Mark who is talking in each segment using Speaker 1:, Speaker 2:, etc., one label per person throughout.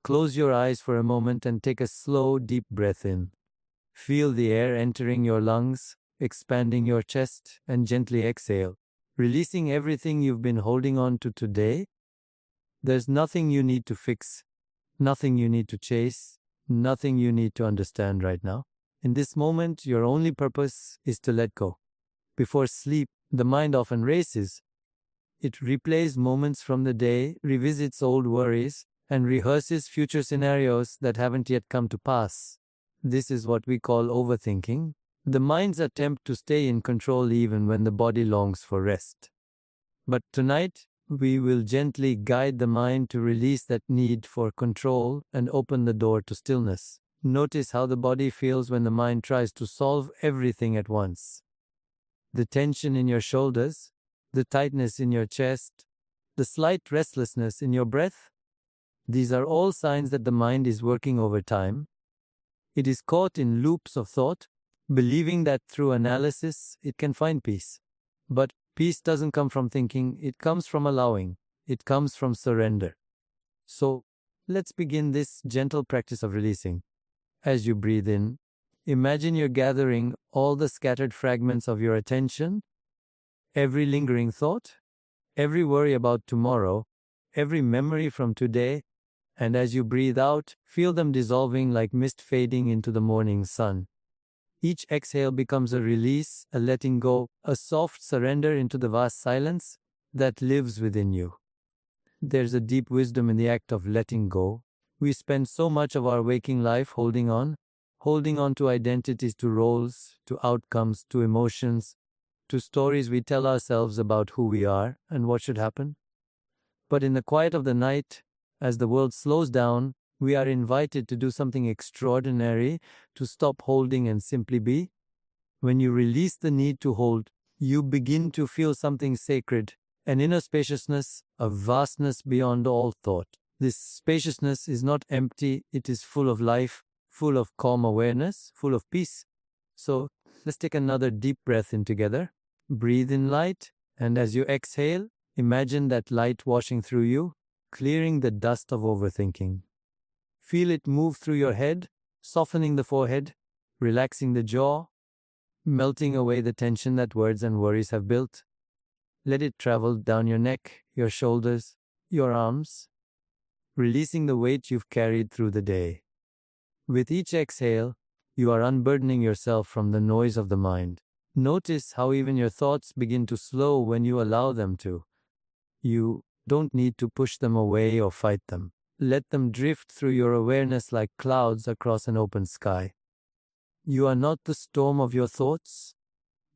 Speaker 1: close your eyes for a moment and take a slow, deep breath in. Feel the air entering your lungs, expanding your chest, and gently exhale, releasing everything you've been holding on to today. There's nothing you need to fix, nothing you need to chase, nothing you need to understand right now. In this moment, your only purpose is to let go. Before sleep, the mind often races. It replays moments from the day, revisits old worries, and rehearses future scenarios that haven't yet come to pass. This is what we call overthinking, the mind's attempt to stay in control even when the body longs for rest. But tonight, we will gently guide the mind to release that need for control and open the door to stillness. Notice how the body feels when the mind tries to solve everything at once. The tension in your shoulders, the tightness in your chest, the slight restlessness in your breath. These are all signs that the mind is working overtime. It is caught in loops of thought, believing that through analysis it can find peace. But peace doesn't come from thinking, it comes from allowing, it comes from surrender. So, let's begin this gentle practice of releasing. As you breathe in, imagine you're gathering all the scattered fragments of your attention, every lingering thought, every worry about tomorrow, every memory from today, and as you breathe out, feel them dissolving like mist fading into the morning sun. Each exhale becomes a release, a letting go, a soft surrender into the vast silence that lives within you. There's a deep wisdom in the act of letting go. We spend so much of our waking life holding on to identities, to roles, to outcomes, to emotions, to stories we tell ourselves about who we are and what should happen. But in the quiet of the night, as the world slows down, we are invited to do something extraordinary, to stop holding and simply be. When you release the need to hold, you begin to feel something sacred, an inner spaciousness, a vastness beyond all thought. This spaciousness is not empty, it is full of life, full of calm awareness, full of peace. So let's take another deep breath in together. Breathe in light, and as you exhale, imagine that light washing through you, clearing the dust of overthinking. Feel it move through your head, softening the forehead, relaxing the jaw, melting away the tension that words and worries have built. Let it travel down your neck, your shoulders, your arms, releasing the weight you've carried through the day. With each exhale, you are unburdening yourself from the noise of the mind. Notice how even your thoughts begin to slow when you allow them to. You don't need to push them away or fight them. Let them drift through your awareness like clouds across an open sky. You are not the storm of your thoughts.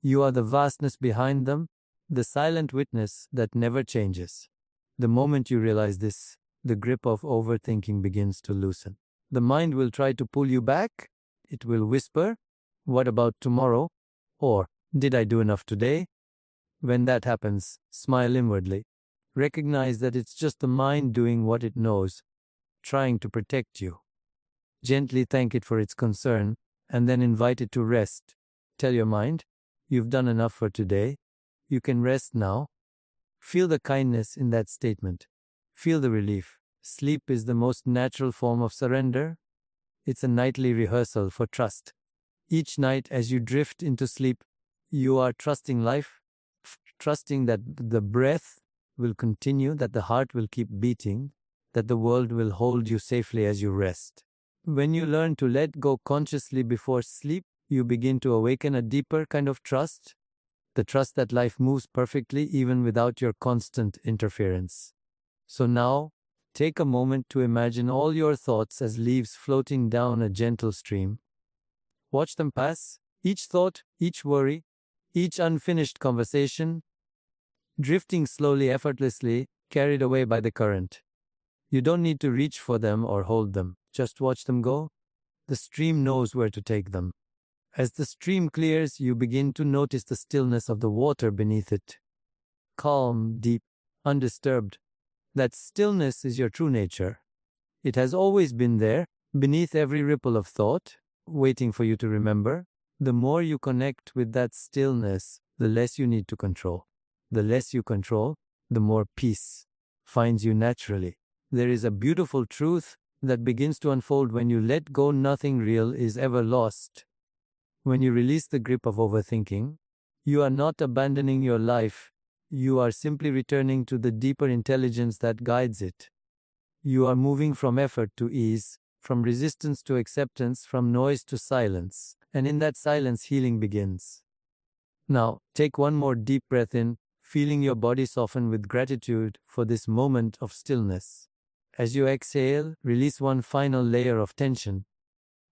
Speaker 1: You are the vastness behind them, the silent witness that never changes. The moment you realize this, the grip of overthinking begins to loosen. The mind will try to pull you back. It will whisper, "What about tomorrow?" Or, "Did I do enough today?" When that happens, smile inwardly. Recognize that it's just the mind doing what it knows, trying to protect you. Gently thank it for its concern, and then invite it to rest. Tell your mind, "You've done enough for today. You can rest now." Feel the kindness in that statement. Feel the relief. Sleep is the most natural form of surrender. It's a nightly rehearsal for trust. Each night as you drift into sleep, you are trusting life, trusting that the breath will continue, that the heart will keep beating, that the world will hold you safely as you rest. When you learn to let go consciously before sleep, you begin to awaken a deeper kind of trust, the trust that life moves perfectly even without your constant interference. So now, take a moment to imagine all your thoughts as leaves floating down a gentle stream. Watch them pass, each thought, each worry, each unfinished conversation, drifting slowly, effortlessly, carried away by the current. You don't need to reach for them or hold them. Just watch them go. The stream knows where to take them. As the stream clears, you begin to notice the stillness of the water beneath it. Calm, deep, undisturbed. That stillness is your true nature. It has always been there, beneath every ripple of thought, waiting for you to remember. The more you connect with that stillness, the less you need to control. The less you control, the more peace finds you naturally. There is a beautiful truth that begins to unfold when you let go. Nothing real is ever lost. When you release the grip of overthinking, you are not abandoning your life, you are simply returning to the deeper intelligence that guides it. You are moving from effort to ease, from resistance to acceptance, from noise to silence, and in that silence, healing begins. Now, take one more deep breath in, feeling your body soften with gratitude for this moment of stillness. As you exhale, release one final layer of tension.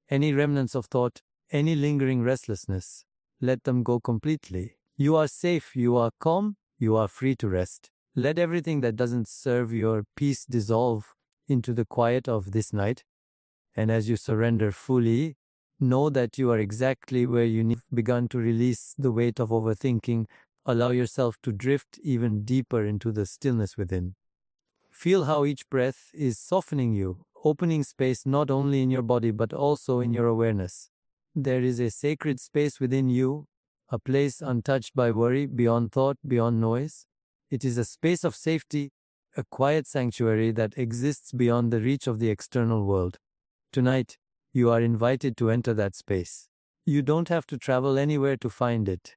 Speaker 1: Any remnants of thought, any lingering restlessness, let them go completely. You are safe, you are calm, you are free to rest. Let everything that doesn't serve your peace dissolve into the quiet of this night. And as you surrender fully, know that you are exactly where you need. Begun to release the weight of overthinking. Allow yourself to drift even deeper into the stillness within. Feel how each breath is softening you, opening space not only in your body but also in your awareness. There is a sacred space within you, a place untouched by worry, beyond thought, beyond noise. It is a space of safety, a quiet sanctuary that exists beyond the reach of the external world. Tonight, you are invited to enter that space. You don't have to travel anywhere to find it.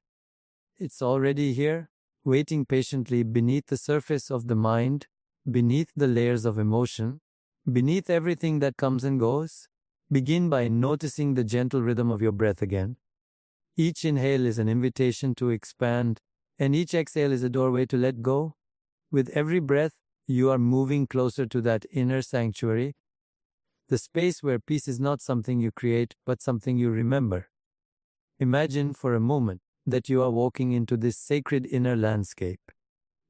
Speaker 1: It's already here, waiting patiently beneath the surface of the mind, beneath the layers of emotion, beneath everything that comes and goes. Begin by noticing the gentle rhythm of your breath again. Each inhale is an invitation to expand, and each exhale is a doorway to let go. With every breath, you are moving closer to that inner sanctuary, the space where peace is not something you create, but something you remember. Imagine for a moment that you are walking into this sacred inner landscape.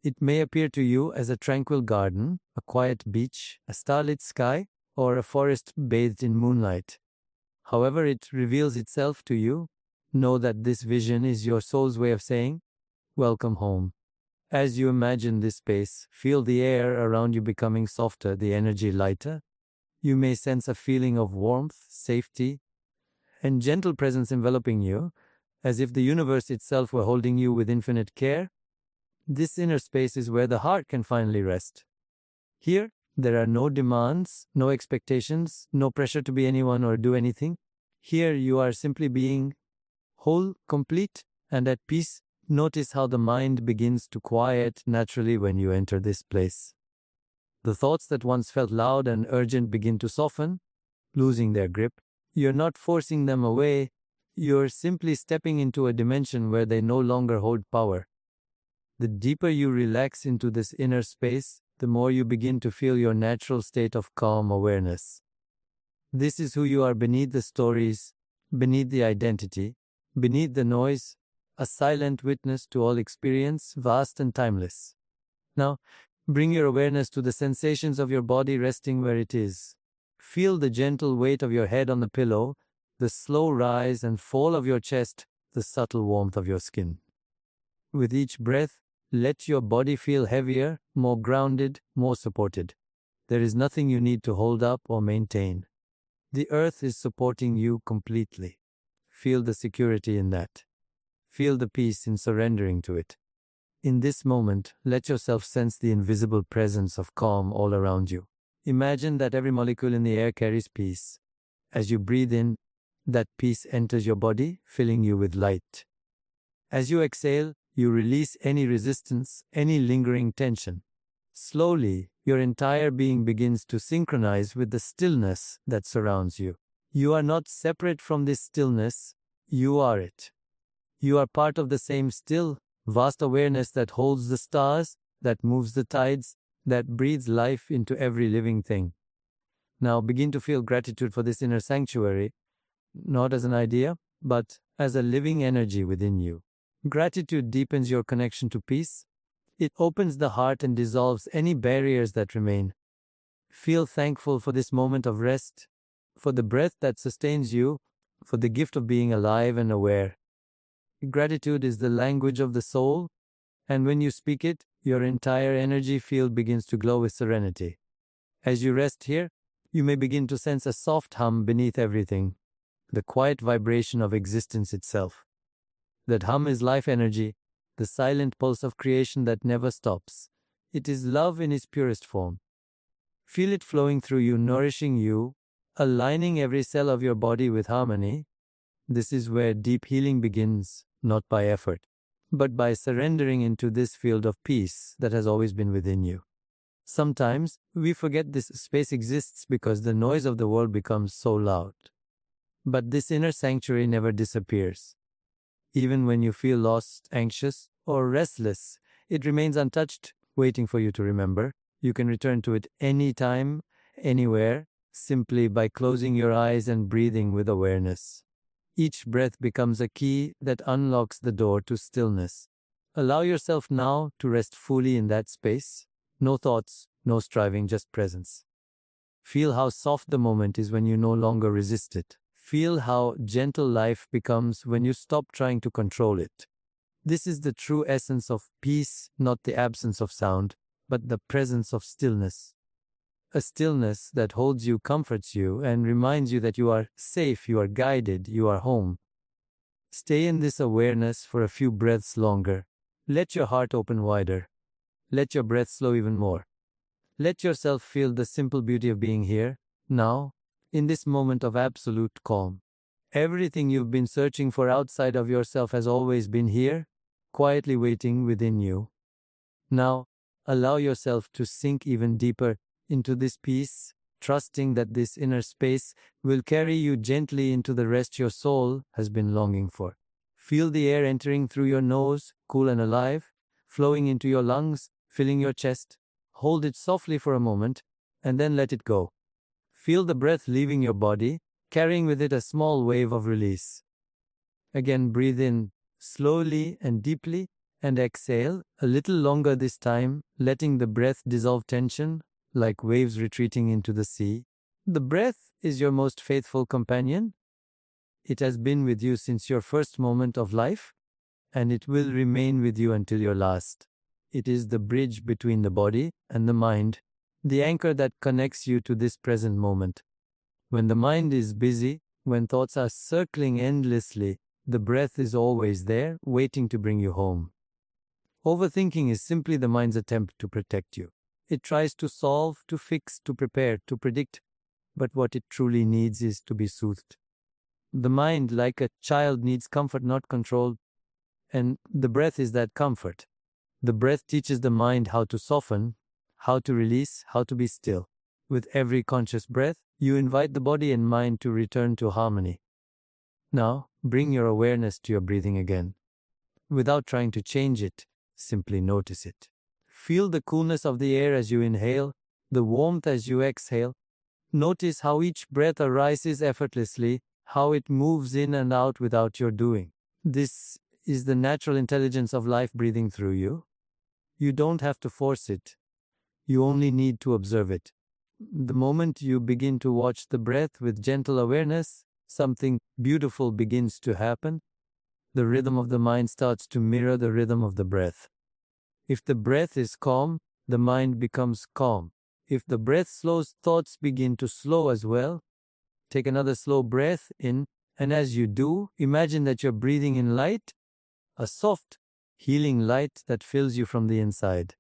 Speaker 1: It may appear to you as a tranquil garden, a quiet beach, a starlit sky, or a forest bathed in moonlight. However it reveals itself to you, know that this vision is your soul's way of saying, "Welcome home." As you imagine this space, feel the air around you becoming softer, the energy lighter. You may sense a feeling of warmth, safety, and gentle presence enveloping you, as if the universe itself were holding you with infinite care. This inner space is where the heart can finally rest. Here, there are no demands, no expectations, no pressure to be anyone or do anything. Here, you are simply being whole, complete, and at peace. Notice how the mind begins to quiet naturally when you enter this place. The thoughts that once felt loud and urgent begin to soften, losing their grip. You're not forcing them away, you're simply stepping into a dimension where they no longer hold power. The deeper you relax into this inner space, the more you begin to feel your natural state of calm awareness. This is who you are beneath the stories, beneath the identity, beneath the noise, a silent witness to all experience, vast and timeless. Now, bring your awareness to the sensations of your body resting where it is. Feel the gentle weight of your head on the pillow, the slow rise and fall of your chest, the subtle warmth of your skin. With each breath, let your body feel heavier, more grounded, more supported. There is nothing you need to hold up or maintain. The earth is supporting you completely. Feel the security in that. Feel the peace in surrendering to it. In this moment, let yourself sense the invisible presence of calm all around you. Imagine that every molecule in the air carries peace. As you breathe in, that peace enters your body, filling you with light. As you exhale, you release any resistance, any lingering tension. Slowly, your entire being begins to synchronize with the stillness that surrounds you. You are not separate from this stillness, you are it. You are part of the same still, vast awareness that holds the stars, that moves the tides, that breathes life into every living thing. Now begin to feel gratitude for this inner sanctuary, not as an idea, but as a living energy within you. Gratitude deepens your connection to peace. It opens the heart and dissolves any barriers that remain. Feel thankful for this moment of rest, for the breath that sustains you, for the gift of being alive and aware. Gratitude is the language of the soul, and when you speak it, your entire energy field begins to glow with serenity. As you rest here, you may begin to sense a soft hum beneath everything, the quiet vibration of existence itself. That hum is life energy, the silent pulse of creation that never stops. It is love in its purest form. Feel it flowing through you, nourishing you, aligning every cell of your body with harmony. This is where deep healing begins, not by effort, but by surrendering into this field of peace that has always been within you. Sometimes we forget this space exists because the noise of the world becomes so loud. But this inner sanctuary never disappears. Even when you feel lost, anxious, or restless, it remains untouched, waiting for you to remember. You can return to it anytime, anywhere, simply by closing your eyes and breathing with awareness. Each breath becomes a key that unlocks the door to stillness. Allow yourself now to rest fully in that space. No thoughts, no striving, just presence. Feel how soft the moment is when you no longer resist it. Feel how gentle life becomes when you stop trying to control it. This is the true essence of peace, not the absence of sound, but the presence of stillness. A stillness that holds you, comforts you, and reminds you that you are safe, you are guided, you are home. Stay in this awareness for a few breaths longer. Let your heart open wider. Let your breath slow even more. Let yourself feel the simple beauty of being here, now, in this moment of absolute calm. Everything you've been searching for outside of yourself has always been here, quietly waiting within you. Now, allow yourself to sink even deeper into this peace, trusting that this inner space will carry you gently into the rest your soul has been longing for. Feel the air entering through your nose, cool and alive, flowing into your lungs, filling your chest. Hold it softly for a moment, and then let it go. Feel the breath leaving your body, carrying with it a small wave of release. Again, breathe in slowly and deeply, and exhale a little longer this time, letting the breath dissolve tension like waves retreating into the sea. The breath is your most faithful companion. It has been with you since your first moment of life, and it will remain with you until your last. It is the bridge between the body and the mind, the anchor that connects you to this present moment. When the mind is busy, when thoughts are circling endlessly, the breath is always there, waiting to bring you home. Overthinking is simply the mind's attempt to protect you. It tries to solve, to fix, to prepare, to predict, but what it truly needs is to be soothed. The mind, like a child, needs comfort, not control, and the breath is that comfort. The breath teaches the mind how to soften, how to release, how to be still. With every conscious breath, you invite the body and mind to return to harmony. Now, bring your awareness to your breathing again. Without trying to change it, simply notice it. Feel the coolness of the air as you inhale, the warmth as you exhale. Notice how each breath arises effortlessly, how it moves in and out without your doing. This is the natural intelligence of life breathing through you. You don't have to force it. You only need to observe it. The moment you begin to watch the breath with gentle awareness, something beautiful begins to happen. The rhythm of the mind starts to mirror the rhythm of the breath. If the breath is calm, the mind becomes calm. If the breath slows, thoughts begin to slow as well. Take another slow breath in, and as you do, imagine that you're breathing in light, a soft, healing light that fills you from the inside.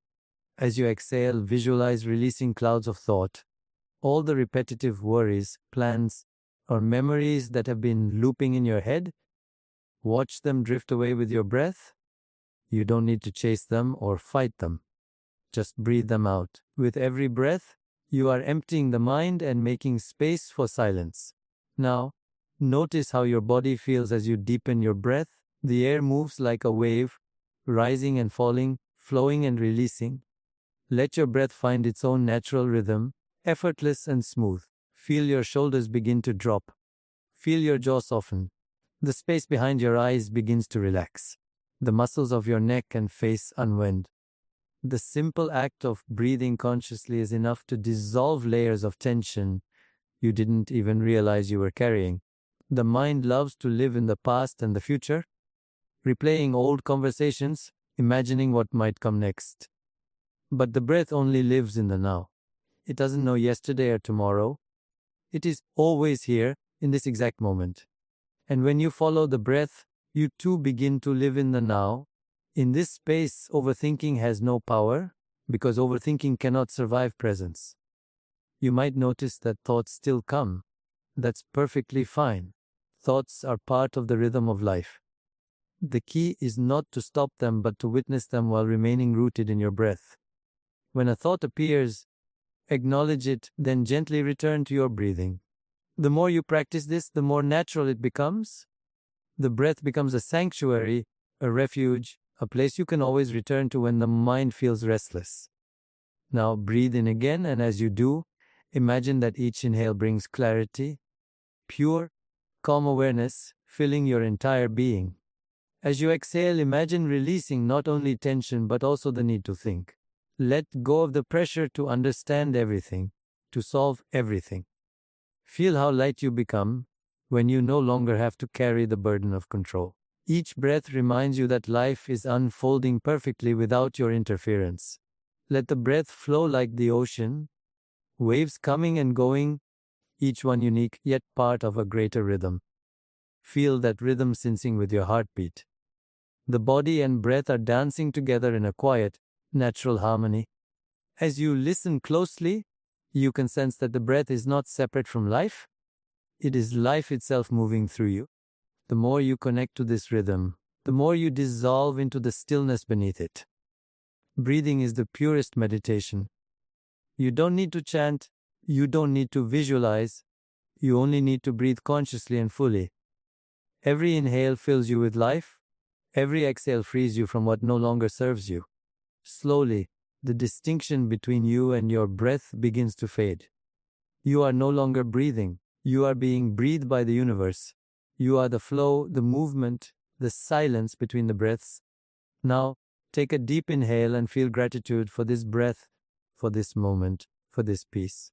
Speaker 1: As you exhale, visualize releasing clouds of thought. All the repetitive worries, plans, or memories that have been looping in your head, watch them drift away with your breath. You don't need to chase them or fight them. Just breathe them out. With every breath, you are emptying the mind and making space for silence. Now, notice how your body feels as you deepen your breath. The air moves like a wave, rising and falling, flowing and releasing. Let your breath find its own natural rhythm, effortless and smooth. Feel your shoulders begin to drop. Feel your jaw soften. The space behind your eyes begins to relax. The muscles of your neck and face unwind. The simple act of breathing consciously is enough to dissolve layers of tension you didn't even realize you were carrying. The mind loves to live in the past and the future, replaying old conversations, imagining what might come next. But the breath only lives in the now. It doesn't know yesterday or tomorrow. It is always here in this exact moment. And when you follow the breath, you too begin to live in the now. In this space, overthinking has no power because overthinking cannot survive presence. You might notice that thoughts still come. That's perfectly fine. Thoughts are part of the rhythm of life. The key is not to stop them but to witness them while remaining rooted in your breath. When a thought appears, acknowledge it, then gently return to your breathing. The more you practice this, the more natural it becomes. The breath becomes a sanctuary, a refuge, a place you can always return to when the mind feels restless. Now breathe in again, and as you do, imagine that each inhale brings clarity, pure, calm awareness filling your entire being. As you exhale, imagine releasing not only tension but also the need to think. Let go of the pressure to understand everything, to solve everything. Feel how light you become when you no longer have to carry the burden of control. Each breath reminds you that life is unfolding perfectly without your interference. Let the breath flow like the ocean, waves coming and going, each one unique yet part of a greater rhythm. Feel that rhythm syncing with your heartbeat. The body and breath are dancing together in a quiet, natural harmony. As you listen closely, you can sense that the breath is not separate from life. It is life itself moving through you. The more you connect to this rhythm, the more you dissolve into the stillness beneath it. Breathing is the purest meditation. You don't need to chant, you don't need to visualize, you only need to breathe consciously and fully. Every inhale fills you with life, every exhale frees you from what no longer serves you. Slowly, the distinction between you and your breath begins to fade. You are no longer breathing, you are being breathed by the universe. You are the flow, the movement, the silence between the breaths. Now, take a deep inhale and feel gratitude for this breath, for this moment, for this peace.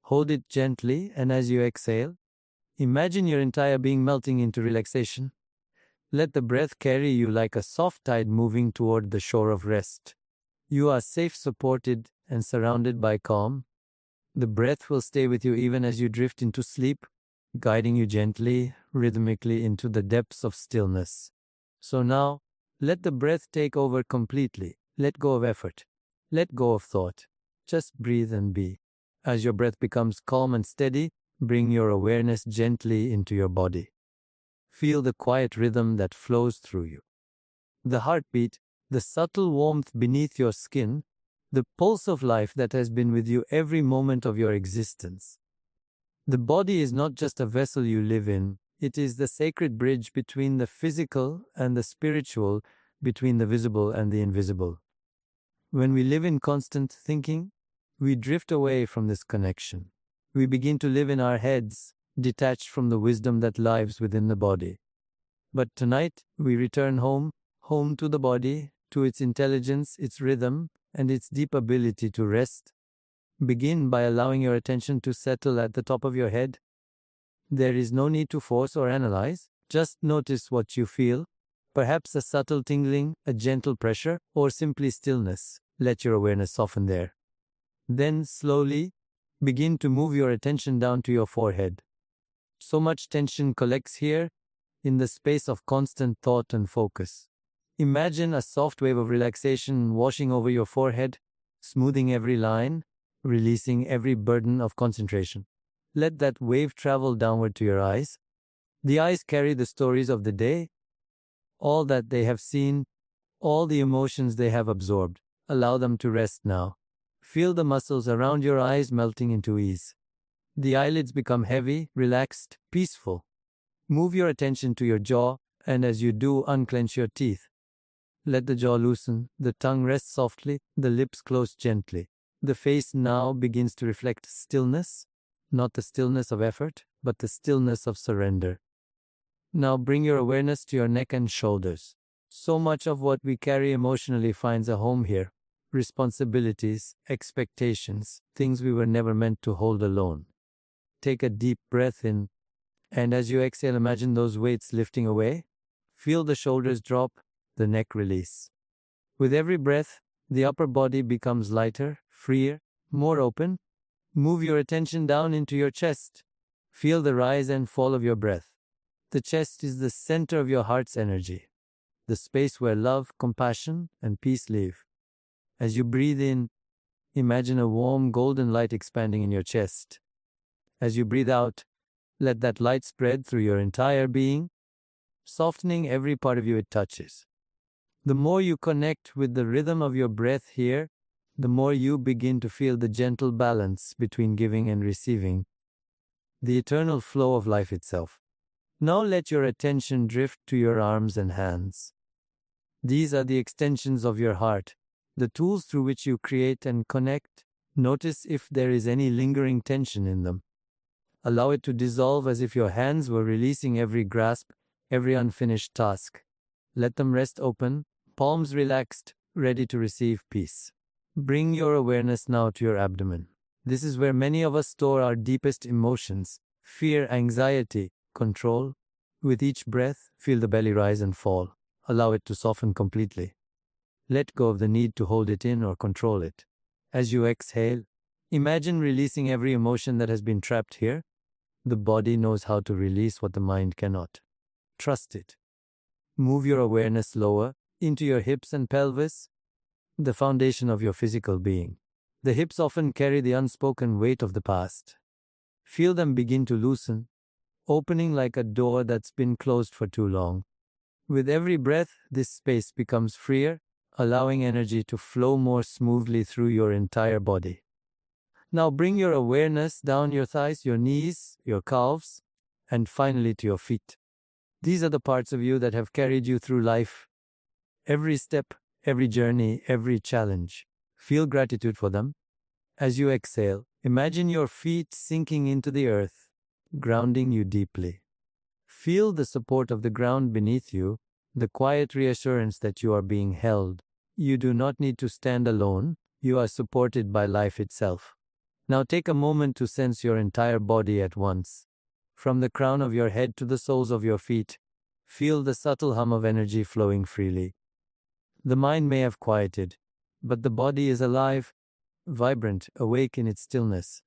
Speaker 1: Hold it gently, and as you exhale, imagine your entire being melting into relaxation. Let the breath carry you like a soft tide moving toward the shore of rest. You are safe, supported, and surrounded by calm. The breath will stay with you even as you drift into sleep, guiding you gently, rhythmically into the depths of stillness. So now, let the breath take over completely. Let go of effort. Let go of thought. Just breathe and be. As your breath becomes calm and steady, bring your awareness gently into your body. Feel the quiet rhythm that flows through you. The heartbeat, the subtle warmth beneath your skin, the pulse of life that has been with you every moment of your existence. The body is not just a vessel you live in, it is the sacred bridge between the physical and the spiritual, between the visible and the invisible. When we live in constant thinking, we drift away from this connection. We begin to live in our heads, detached from the wisdom that lives within the body. But tonight, we return home, home to the body, to its intelligence, its rhythm, and its deep ability to rest. Begin by allowing your attention to settle at the top of your head. There is no need to force or analyze. Just notice what you feel. Perhaps a subtle tingling, a gentle pressure, or simply stillness. Let your awareness soften there. Then, slowly, begin to move your attention down to your forehead. So much tension collects here, in the space of constant thought and focus. Imagine a soft wave of relaxation washing over your forehead, smoothing every line, releasing every burden of concentration. Let that wave travel downward to your eyes. The eyes carry the stories of the day, all that they have seen, all the emotions they have absorbed. Allow them to rest now. Feel the muscles around your eyes melting into ease. The eyelids become heavy, relaxed, peaceful. Move your attention to your jaw, and as you do, unclench your teeth. Let the jaw loosen, the tongue rest softly, the lips close gently. The face now begins to reflect stillness, not the stillness of effort, but the stillness of surrender. Now bring your awareness to your neck and shoulders. So much of what we carry emotionally finds a home here. Responsibilities, expectations, things we were never meant to hold alone. Take a deep breath in, and as you exhale, imagine those weights lifting away. Feel the shoulders drop, the neck release. With every breath, the upper body becomes lighter, freer, more open. Move your attention down into your chest. Feel the rise and fall of your breath. The chest is the center of your heart's energy, the space where love, compassion, and peace live. As you breathe in, Imagine a warm golden light expanding in your chest. As you breathe out, let that light spread through your entire being, softening every part of you it touches. The more you connect with the rhythm of your breath here, the more you begin to feel the gentle balance between giving and receiving, the eternal flow of life itself. Now let your attention drift to your arms and hands. These are the extensions of your heart, the tools through which you create and connect. Notice if there is any lingering tension in them. Allow it to dissolve as if your hands were releasing every grasp, every unfinished task. Let them rest open, palms relaxed, ready to receive peace. Bring your awareness now to your abdomen. This is where many of us store our deepest emotions: fear, anxiety, control. With each breath, feel the belly rise and fall. Allow it to soften completely. Let go of the need to hold it in or control it. As you exhale, imagine releasing every emotion that has been trapped here. The body knows how to release what the mind cannot. Trust it. Move your awareness lower into your hips and pelvis, the foundation of your physical being. The hips often carry the unspoken weight of the past. Feel them begin to loosen, opening like a door that's been closed for too long. With every breath, this space becomes freer, allowing energy to flow more smoothly through your entire body. Now bring your awareness down your thighs, your knees, your calves, and finally to your feet. These are the parts of you that have carried you through life. Every step, every journey, every challenge. Feel gratitude for them. As you exhale, imagine your feet sinking into the earth, grounding you deeply. Feel the support of the ground beneath you, the quiet reassurance that you are being held. You do not need to stand alone. You are supported by life itself. Now take a moment to sense your entire body at once. From the crown of your head to the soles of your feet, feel the subtle hum of energy flowing freely. The mind may have quieted, but the body is alive, vibrant, awake in its stillness.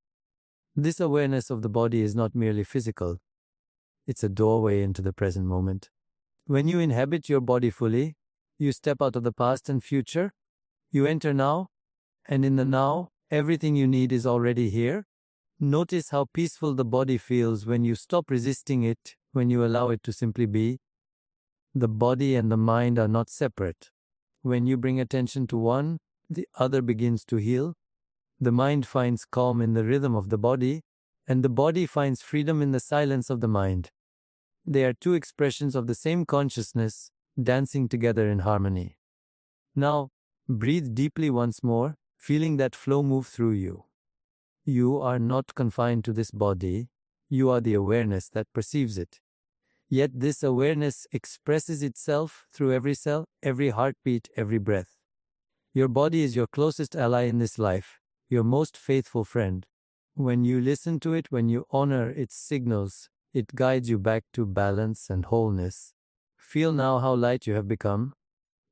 Speaker 1: This awareness of the body is not merely physical. It's a doorway into the present moment. When you inhabit your body fully, you step out of the past and future. You enter now, and in the now, everything you need is already here. Notice how peaceful the body feels when you stop resisting it, when you allow it to simply be. The body and the mind are not separate. When you bring attention to one, the other begins to heal. The mind finds calm in the rhythm of the body, and the body finds freedom in the silence of the mind. They are two expressions of the same consciousness, dancing together in harmony. Now, breathe deeply once more, feeling that flow move through you. You are not confined to this body. You are the awareness that perceives it. Yet this awareness expresses itself through every cell, every heartbeat, every breath. Your body is your closest ally in this life, your most faithful friend. When you listen to it, when you honor its signals, it guides you back to balance and wholeness. Feel now how light you have become.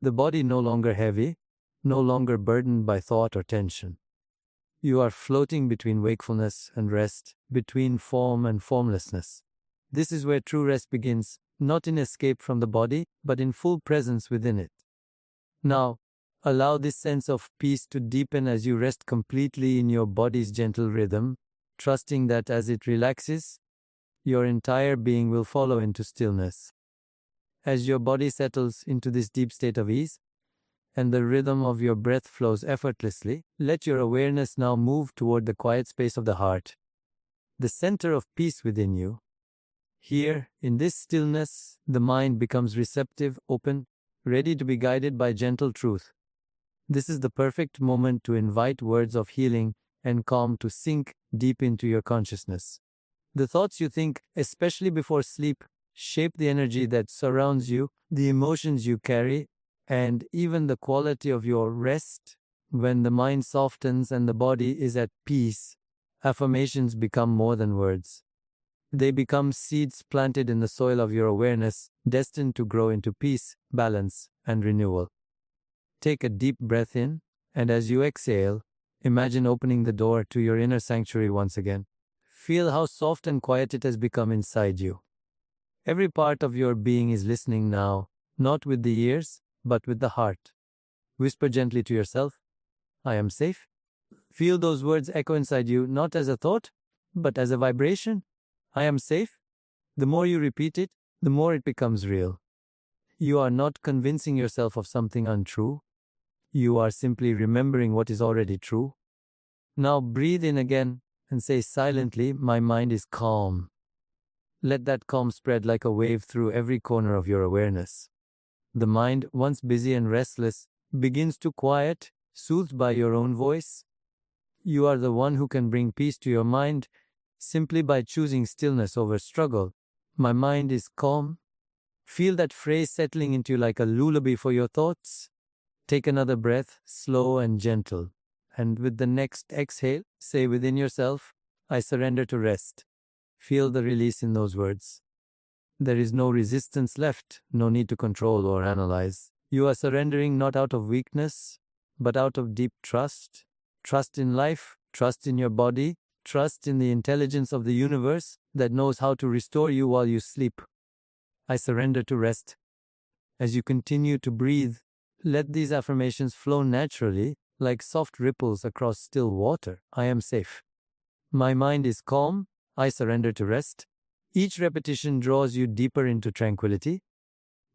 Speaker 1: The body no longer heavy, no longer burdened by thought or tension. You are floating between wakefulness and rest, between form and formlessness. This is where true rest begins, not in escape from the body, but in full presence within it. Now, allow this sense of peace to deepen as you rest completely in your body's gentle rhythm, trusting that as it relaxes, your entire being will follow into stillness. As your body settles into this deep state of ease, and the rhythm of your breath flows effortlessly, let your awareness now move toward the quiet space of the heart, the center of peace within you. Here, in this stillness, the mind becomes receptive, open, ready to be guided by gentle truth. This is the perfect moment to invite words of healing and calm to sink deep into your consciousness. The thoughts you think, especially before sleep, shape the energy that surrounds you, the emotions you carry, and even the quality of your rest. When the mind softens and the body is at peace, affirmations become more than words. They become seeds planted in the soil of your awareness, destined to grow into peace, balance, and renewal. Take a deep breath in, and as you exhale, imagine opening the door to your inner sanctuary once again. Feel how soft and quiet it has become inside you. Every part of your being is listening now, not with the ears, but with the heart. Whisper gently to yourself, I am safe, Feel those words echo inside you, not as a thought, but as a vibration. I am safe. The more you repeat it, the more it becomes real. You are not convincing yourself of something untrue. You are simply remembering what is already true. Now breathe in again and say silently, my mind is calm. Let that calm spread like a wave through every corner of your awareness. The mind, once busy and restless, begins to quiet, soothed by your own voice. You are the one who can bring peace to your mind simply by choosing stillness over struggle. My mind is calm. Feel that phrase settling into you like a lullaby for your thoughts. Take another breath, slow and gentle. And with the next exhale, say within yourself, I surrender to rest. Feel the release in those words. There is no resistance left, no need to control or analyze. You are surrendering not out of weakness, but out of deep trust. Trust in life, trust in your body, trust in the intelligence of the universe that knows how to restore you while you sleep. I surrender to rest. As you continue to breathe, let these affirmations flow naturally, like soft ripples across still water. I am safe. My mind is calm. I surrender to rest. Each repetition draws you deeper into tranquility.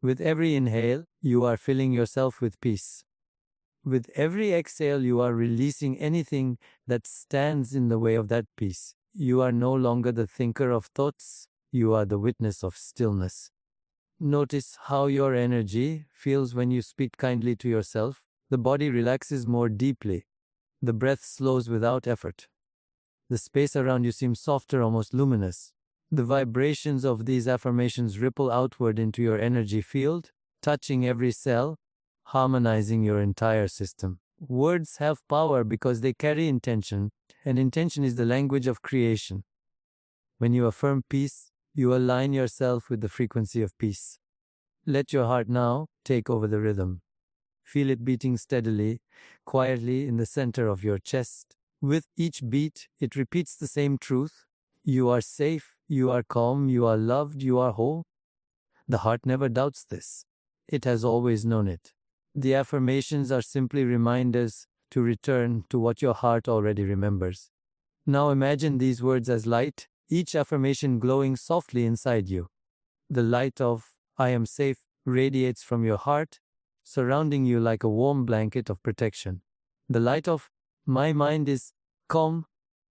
Speaker 1: With every inhale, you are filling yourself with peace. With every exhale, you are releasing anything that stands in the way of that peace. You are no longer the thinker of thoughts. You are the witness of stillness. Notice how your energy feels when you speak kindly to yourself. The body relaxes more deeply. The breath slows without effort. The space around you seems softer, almost luminous. The vibrations of these affirmations ripple outward into your energy field, touching every cell, harmonizing your entire system. Words have power because they carry intention, and intention is the language of creation. When you affirm peace, you align yourself with the frequency of peace. Let your heart now take over the rhythm. Feel it beating steadily, quietly in the center of your chest. With each beat, it repeats the same truth. You are safe, you are calm, you are loved, you are whole. The heart never doubts this. It has always known it. The affirmations are simply reminders to return to what your heart already remembers. Now imagine these words as light, each affirmation glowing softly inside you. The light of I am safe radiates from your heart, surrounding you like a warm blanket of protection. The light of my mind is calm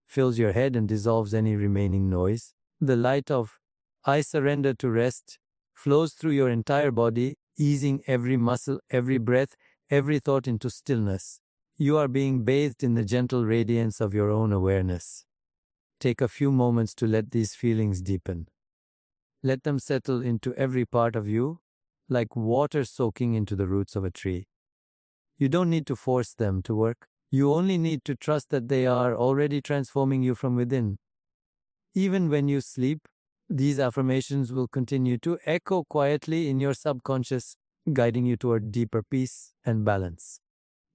Speaker 1: fills your head and dissolves any remaining noise. The light of I surrender to rest flows through your entire body, easing every muscle, every breath, every thought into stillness. You are being bathed in the gentle radiance of your own awareness. Take a few moments to let these feelings deepen. Let them settle into every part of you, like water soaking into the roots of a tree. You don't need to force them to work. You only need to trust that they are already transforming you from within. Even when you sleep, these affirmations will continue to echo quietly in your subconscious, guiding you toward deeper peace and balance.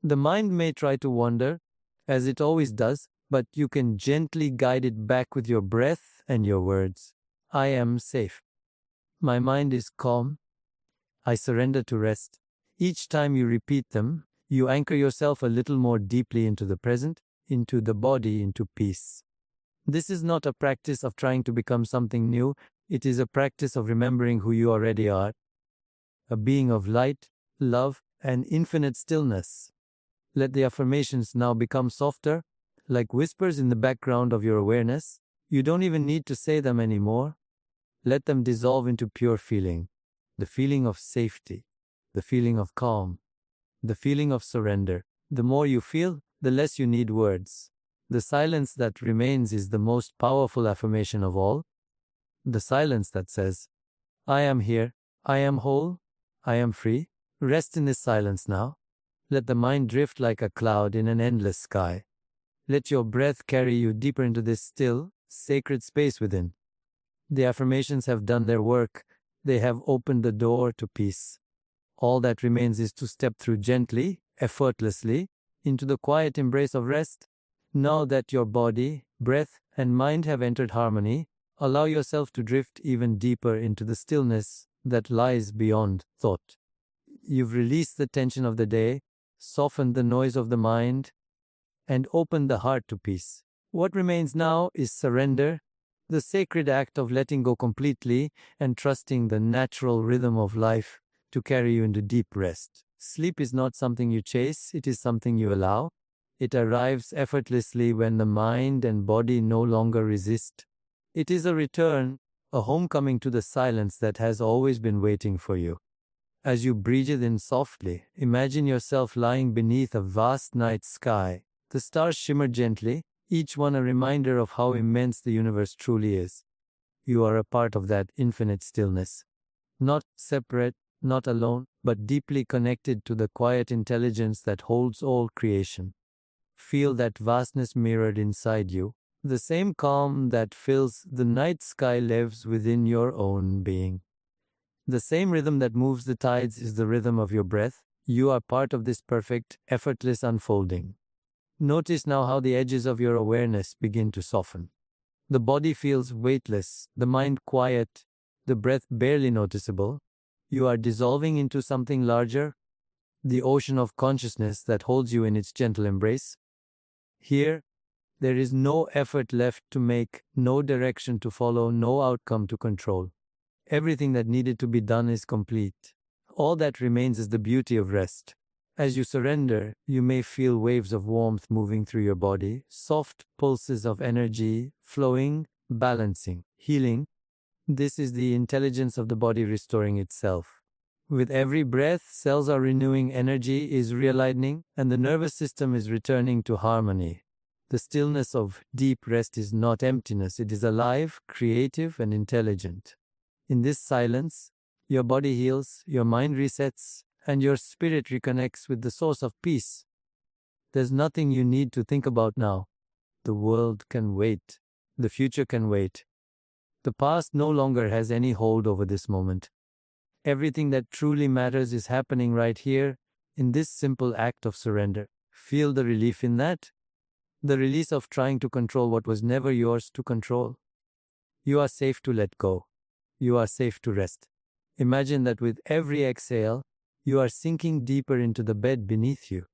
Speaker 1: The mind may try to wander, as it always does, but you can gently guide it back with your breath and your words. I am safe. My mind is calm. I surrender to rest. Each time you repeat them, you anchor yourself a little more deeply into the present, into the body, into peace. This is not a practice of trying to become something new. It is a practice of remembering who you already are, a being of light, love, and infinite stillness. Let the affirmations now become softer, like whispers in the background of your awareness. You don't even need to say them anymore. Let them dissolve into pure feeling, the feeling of safety, the feeling of calm, the feeling of surrender. The more you feel, the less you need words. The silence that remains is the most powerful affirmation of all. The silence that says, I am here, I am whole, I am free. Rest in this silence now. Let the mind drift like a cloud in an endless sky. Let your breath carry you deeper into this still, sacred space within. The affirmations have done their work. They have opened the door to peace. All that remains is to step through gently, effortlessly, into the quiet embrace of rest. Now that your body, breath, and mind have entered harmony, allow yourself to drift even deeper into the stillness that lies beyond thought. You've released the tension of the day, softened the noise of the mind, and open the heart to peace. What remains now is surrender, the sacred act of letting go completely and trusting the natural rhythm of life to carry you into deep rest. Sleep is not something you chase, it is something you allow. It arrives effortlessly when the mind and body no longer resist. It is a return, a homecoming to the silence that has always been waiting for you. As you breathe in softly, imagine yourself lying beneath a vast night sky. The stars shimmer gently, each one a reminder of how immense the universe truly is. You are a part of that infinite stillness. Not separate, not alone, but deeply connected to the quiet intelligence that holds all creation. Feel that vastness mirrored inside you. The same calm that fills the night sky lives within your own being. The same rhythm that moves the tides is the rhythm of your breath. You are part of this perfect, effortless unfolding. Notice now how the edges of your awareness begin to soften. The body feels weightless, the mind quiet, the breath barely noticeable. You are dissolving into something larger, the ocean of consciousness that holds you in its gentle embrace. Here, there is no effort left to make, no direction to follow, no outcome to control. Everything that needed to be done is complete. All that remains is the beauty of rest. As you surrender, you may feel waves of warmth moving through your body, soft pulses of energy flowing, balancing, healing. This is the intelligence of the body restoring itself. With every breath, cells are renewing, energy is realigning, and the nervous system is returning to harmony. The stillness of deep rest is not emptiness, it is alive, creative, and intelligent. In this silence, your body heals, your mind resets, and your spirit reconnects with the source of peace. There's nothing you need to think about now. The world can wait. The future can wait. The past no longer has any hold over this moment. Everything that truly matters is happening right here, in this simple act of surrender. Feel the relief in that? The release of trying to control what was never yours to control. You are safe to let go. You are safe to rest. Imagine that with every exhale, you are sinking deeper into the bed beneath you.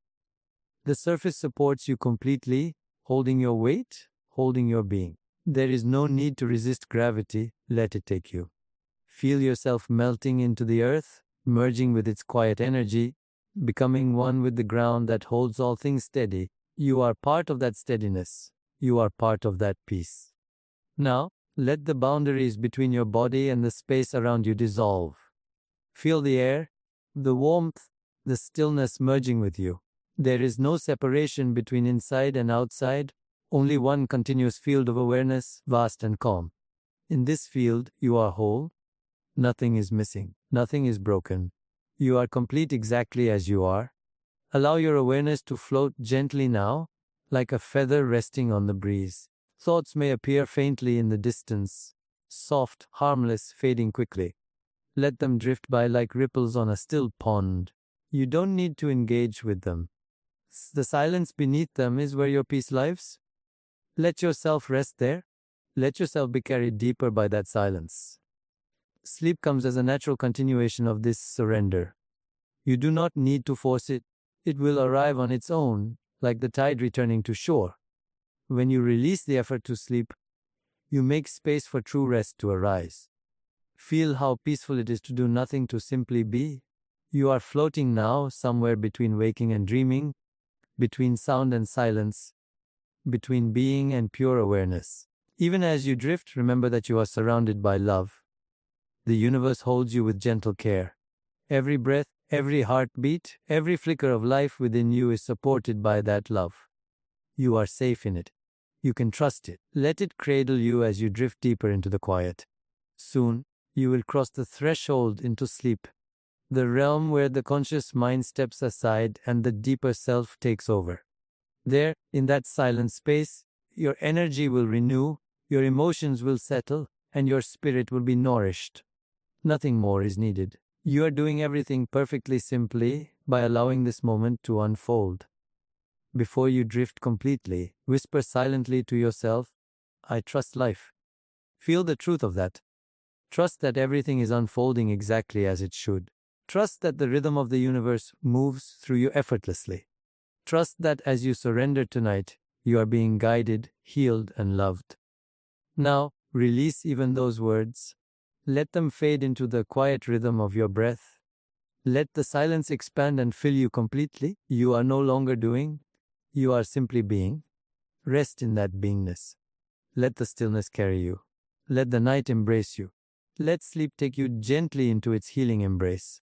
Speaker 1: The surface supports you completely, holding your weight, holding your being. There is no need to resist gravity, let it take you. Feel yourself melting into the earth, merging with its quiet energy, becoming one with the ground that holds all things steady. You are part of that steadiness. You are part of that peace. Now, let the boundaries between your body and the space around you dissolve. Feel the air, the warmth, the stillness merging with you. There is no separation between inside and outside, only one continuous field of awareness, vast and calm. In this field, you are whole. Nothing is missing. Nothing is broken. You are complete exactly as you are. Allow your awareness to float gently now, like a feather resting on the breeze. Thoughts may appear faintly in the distance, soft, harmless, fading quickly. Let them drift by like ripples on a still pond. You don't need to engage with them. The silence beneath them is where your peace lives. Let yourself rest there. Let yourself be carried deeper by that silence. Sleep comes as a natural continuation of this surrender. You do not need to force it. It will arrive on its own, like the tide returning to shore. When you release the effort to sleep, you make space for true rest to arise. Feel how peaceful it is to do nothing, to simply be. You are floating now somewhere between waking and dreaming, between sound and silence, between being and pure awareness. Even as you drift, remember that you are surrounded by love. The universe holds you with gentle care. Every breath, every heartbeat, every flicker of life within you is supported by that love. You are safe in it. You can trust it. Let it cradle you as you drift deeper into the quiet. Soon, you will cross the threshold into sleep, the realm where the conscious mind steps aside and the deeper self takes over. There, in that silent space, your energy will renew, your emotions will settle, and your spirit will be nourished. Nothing more is needed. You are doing everything perfectly simply by allowing this moment to unfold. Before you drift completely, whisper silently to yourself, I trust life. Feel the truth of that. Trust that everything is unfolding exactly as it should. Trust that the rhythm of the universe moves through you effortlessly. Trust that as you surrender tonight, you are being guided, healed, and loved. Now, release even those words. Let them fade into the quiet rhythm of your breath. Let the silence expand and fill you completely. You are no longer doing, you are simply being. Rest in that beingness. Let the stillness carry you. Let the night embrace you. Let sleep take you gently into its healing embrace.